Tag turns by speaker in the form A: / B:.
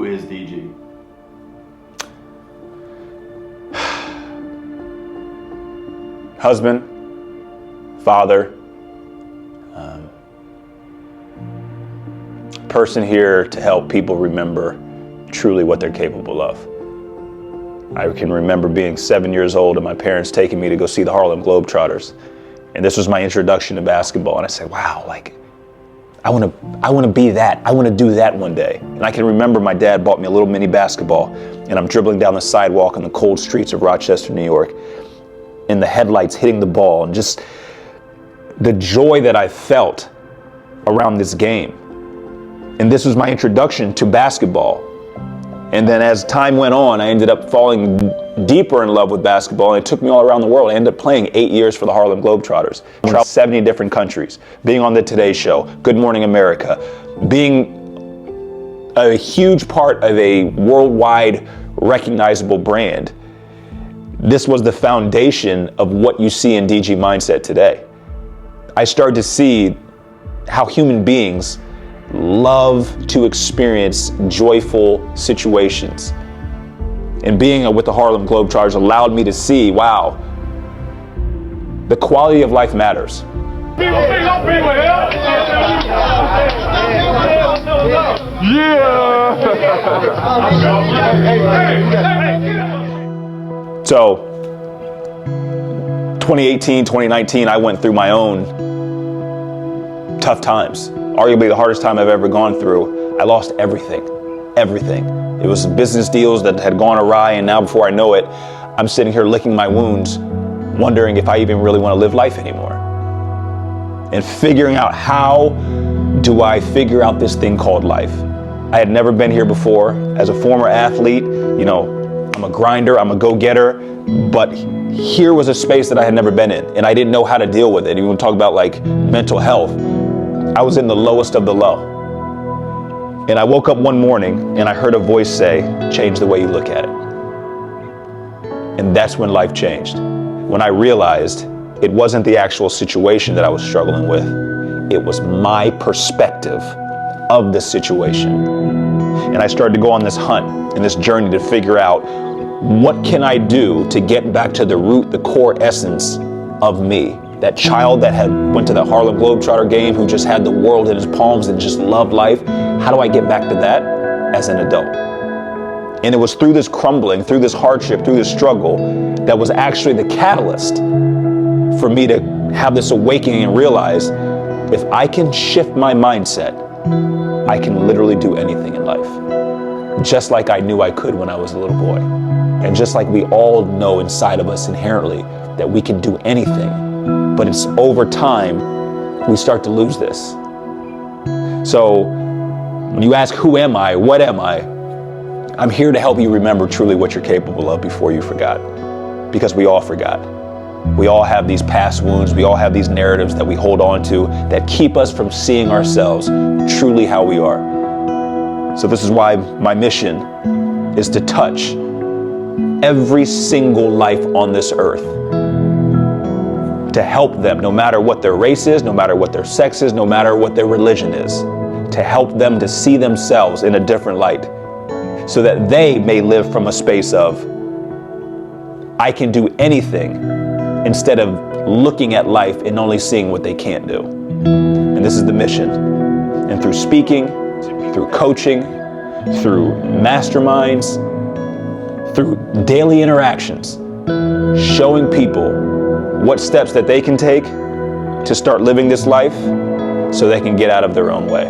A: Who is DG?
B: Husband, father, person here to help people remember truly what they're capable of. I can remember being 7 years old and my parents taking me to go see the Harlem Globetrotters. And this was my introduction to basketball. And I said, wow, like, I want to be that. I want to do that one day. And I can remember my dad bought me a little mini basketball and I'm dribbling down the sidewalk on the cold streets of Rochester, New York, in the headlights hitting the ball, and just the joy that I felt around this game. And this was my introduction to basketball. And then as time went on, I ended up falling deeper in love with basketball, and it took me all around the world. I ended up playing 8 years for the Harlem Globetrotters, traveled 70 different countries, being on the Today Show, Good Morning America, being a huge part of a worldwide recognizable brand. This was the foundation of what you see in DG Mindset today. I started to see how human beings love to experience joyful situations. And being with the Harlem Globetrotters allowed me to see, wow, the quality of life matters. So, 2018, 2019, I went through my own tough times. Arguably the hardest time I've ever gone through. I lost everything. It was business deals that had gone awry, and now before I know it, I'm sitting here licking my wounds, wondering if I even really want to live life anymore. And figuring out, how do I figure out this thing called life? I had never been here before. As a former athlete, you know, I'm a grinder, I'm a go-getter, but here was a space that I had never been in, and I didn't know how to deal with it. You talk about like mental health. I was in the lowest of the low. And I woke up one morning and I heard a voice say, change the way you look at it. And that's when life changed. When I realized it wasn't the actual situation that I was struggling with, it was my perspective of the situation. And I started to go on this hunt and this journey to figure out, what can I do to get back to the root, the core essence of me? That child that had went to the Harlem Globetrotter game, who just had the world in his palms and just loved life. How do I get back to that as an adult? And it was through this crumbling, through this hardship, through this struggle, that was actually the catalyst for me to have this awakening and realize, if I can shift my mindset, I can literally do anything in life. Just like I knew I could when I was a little boy. And just like we all know inside of us inherently that we can do anything. But it's over time, we start to lose this. So when you ask, who am I? What am I? I'm here to help you remember truly what you're capable of before you forgot. Because we all forgot. We all have these past wounds. We all have these narratives that we hold on to that keep us from seeing ourselves truly how we are. So this is why my mission is to touch every single life on this earth, to help them, no matter what their race is, no matter what their sex is, no matter what their religion is, to help them to see themselves in a different light, so that they may live from a space of, I can do anything, instead of looking at life and only seeing what they can't do. And this is the mission. And through speaking, through coaching, through masterminds, through daily interactions, showing people what steps that they can take to start living this life so they can get out of their own way.